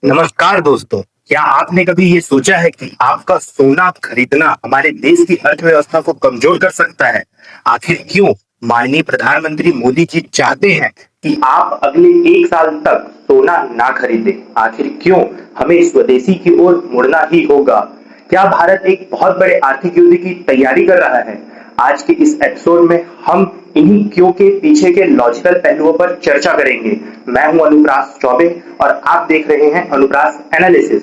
नमस्कार दोस्तों। क्या आपने कभी ये सोचा है कि आपका सोना खरीदना हमारे देश की अर्थव्यवस्था को कमजोर कर सकता है? आखिर क्यों माननीय प्रधानमंत्री मोदी जी चाहते हैं कि आप अगले 1 साल तक सोना ना खरीदें? आखिर क्यों हमें स्वदेशी की ओर मुड़ना ही होगा? क्या भारत एक बहुत बड़े आर्थिक युद्ध की तैयारी कर रहा है? आज के इस एपिसोड में हम इन्हीं क्यों के पीछे के लॉजिकल पहलुओं पर चर्चा करेंगे। मैं हूं अनुप्रास चौबे और आप देख रहे हैं अनुप्रास एनालिसिस।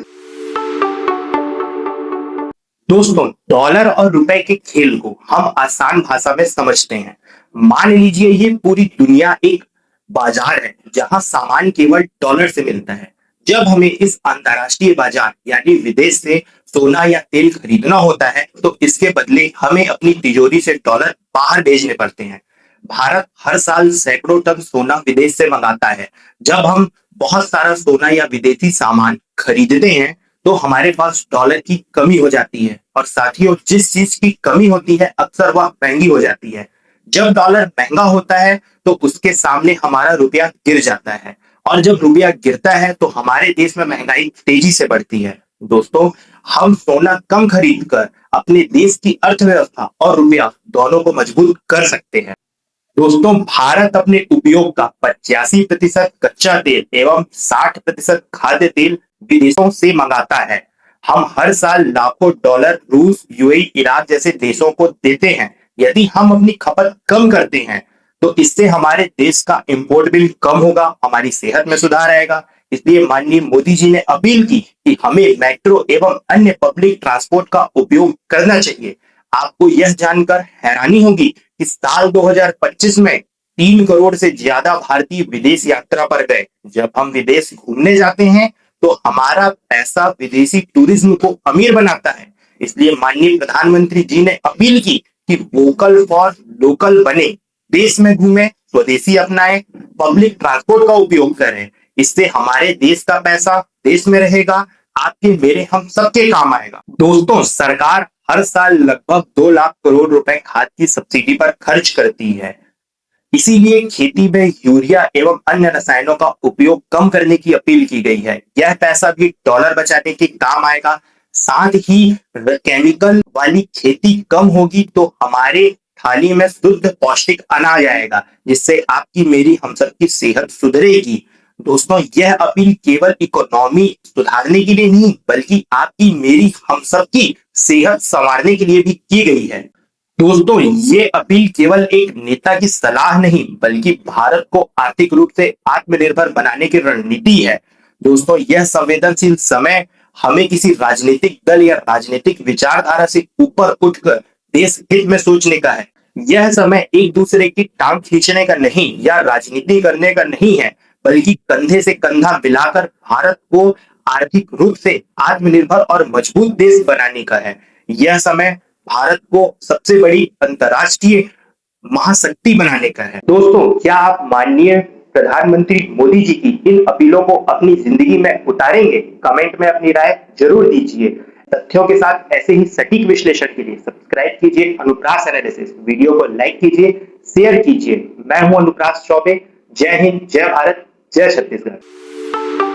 दोस्तों, डॉलर और रुपए के खेल को हम आसान भाषा में समझते हैं। मान लीजिए ये पूरी दुनिया एक बाजार है जहां सामान केवल डॉलर से मिलता है। जब हमें इस अंतरराष्ट्रीय बाजार यानी विदेश से सोना या तेल खरीदना होता है तो इसके बदले हमें अपनी तिजोरी से डॉलर बाहर भेजने पड़ते हैं। भारत हर साल सैकड़ों टन सोना विदेश से मंगाता है। जब हम बहुत सारा सोना या विदेशी सामान खरीदते हैं तो हमारे पास डॉलर की कमी हो जाती है और साथियों, जिस चीज की कमी होती है अक्सर वह महंगी हो जाती है। जब डॉलर महंगा होता है तो उसके सामने हमारा रुपया गिर जाता है और जब रुपया गिरता है तो हमारे देश में महंगाई तेजी से बढ़ती है। दोस्तों, हम सोना कम खरीद कर अपने देश की अर्थव्यवस्था और रुपया दोनों को मजबूत कर सकते हैं। दोस्तों, भारत अपने उपयोग का 85% कच्चा तेल एवं 60% खाद्य तेल विदेशों से मंगाता है। हम हर साल लाखों डॉलर रूस, यूएई, इराक जैसे देशों को देते हैं। यदि हम अपनी खपत कम करते हैं तो इससे हमारे देश का इंपोर्ट बिल कम होगा, हमारी सेहत में सुधार आएगा। इसलिए माननीय मोदी जी ने अपील की कि हमें मेट्रो एवं अन्य पब्लिक ट्रांसपोर्ट का उपयोग करना चाहिए। आपको यह जानकर हैरानी होगी कि साल 2025 में 3 करोड़ से ज्यादा भारतीय विदेश यात्रा पर गए। जब हम विदेश घूमने जाते हैं तो हमारा पैसा विदेशी टूरिज्म को अमीर बनाता है। इसलिए माननीय प्रधानमंत्री जी ने अपील की कि वोकल फॉर लोकल बने, देश में घूमें, स्वदेशी अपनाएं, पब्लिक ट्रांसपोर्ट का उपयोग करें। इससे हमारे देश का पैसा देश में रहेगा, आपके मेरे हम सबके काम आएगा। दोस्तों, सरकार हर साल लगभग 2 लाख करोड़ रुपए खाद की सब्सिडी पर खर्च करती है। इसीलिए खेती में यूरिया एवं अन्य रसायनों का उपयोग कम करने की अपील की गई है। यह पैसा भी डॉलर बचाने के काम आएगा। साथ ही केमिकल वाली खेती कम होगी तो हमारे थाली में शुद्ध पौष्टिक अनाज आएगा, जिससे आपकी मेरी हम सबकी सेहत सुधरेगी। दोस्तों, यह अपील केवल इकोनॉमी सुधारने के लिए नहीं बल्कि आपकी मेरी हम सबकी सेहत संवारने के लिए भी की गई है। दोस्तों, ये अपील केवल एक नेता की सलाह नहीं बल्कि भारत को आर्थिक रूप से आत्मनिर्भर बनाने की रणनीति है। दोस्तों, यह संवेदनशील समय हमें किसी राजनीतिक दल या राजनीतिक विचारधारा से ऊपर उठकर देश हित में सोचने का है। यह समय एक दूसरे की टांग खींचने का नहीं या राजनीति करने का नहीं है, बल्कि कंधे से कंधा मिलाकर भारत को आर्थिक रूप से आत्मनिर्भर और मजबूत देश बनाने का है। यह समय भारत को सबसे बड़ी अंतर्राष्ट्रीय महाशक्ति बनाने का है। दोस्तों, क्या आप माननीय प्रधानमंत्री मोदी जी की इन अपीलों को अपनी जिंदगी में उतारेंगे? कमेंट में अपनी राय जरूर दीजिए। तथ्यों के साथ ऐसे ही सटीक विश्लेषण के लिए सब्सक्राइब कीजिए अनुप्रास एनालिसिस। वीडियो को लाइक कीजिए, शेयर कीजिए। मैं हूं अनुप्रास चौबे। जय हिंद, जय भारत, जय छत्तीसगढ़।